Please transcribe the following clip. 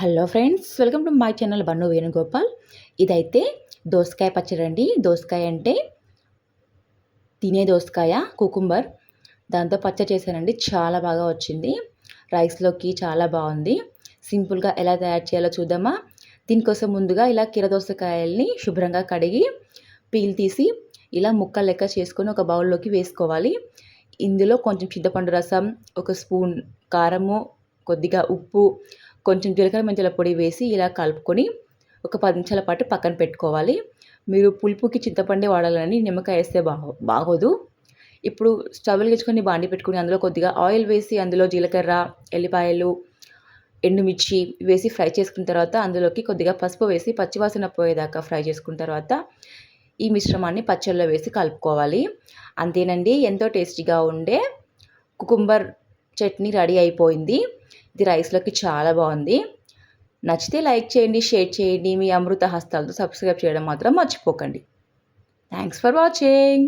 Hello friends, welcome to my channel Bannu Venugopal. ఇదైతే దోసకాయ పచ్చడి అండి. దోసకాయ అంటే తినే దోసకాయ, కుకుంబర్. దాంతో పచ్చడి చేశానండి. చాలా బాగా వచ్చింది. రైస్లోకి చాలా బాగుంది. సింపుల్గా ఎలా తయారు చేయాలో చూద్దామా. దీనికోసం ముందుగా ఇలా కీర దోసకాయల్ని శుభ్రంగా కడిగి పీల్ తీసి ఇలా ముక్కలు లెక్క చేసుకొని ఒక బౌల్లోకి వేసుకోవాలి. ఇందులో కొంచెం చింతపండు రసం, ఒక స్పూన్ కారము, కొద్దిగా ఉప్పు, కొంచెం జీలకర్ర మెంతుల పొడి వేసి ఇలా కలుపుకొని ఒక 10 నిమిషాల పాటు పక్కన పెట్టుకోవాలి. మీరు పులుపుకి చింతపండే వాడాలని నిమ్మకాయ వేస్తే బాగోదు. ఇప్పుడు స్టవ్ వెలిగించుకొని బాండి పెట్టుకొని అందులో కొద్దిగా ఆయిల్ వేసి అందులో జీలకర్ర, ఎల్లిపాయలు, ఎండుమిర్చి వేసి ఫ్రై చేసుకున్న తర్వాత అందులోకి కొద్దిగా పసుపు వేసి పచ్చివాసన పోయేదాకా ఫ్రై చేసుకున్న తర్వాత ఈ మిశ్రమాన్ని పచ్చళ్ళలో వేసి కలుపుకోవాలి. అంతేనండి, ఎంతో టేస్టీగా ఉండే కుకుంబర్ చట్నీ రెడీ అయిపోయింది. ఇది రైస్లోకి చాలా బాగుంది. నచ్చితే లైక్ చేయండి, షేర్ చేయండి. మీ అమృత హస్తాలతో సబ్స్క్రైబ్ చేయడం మాత్రం మర్చిపోకండి. Thanks for watching.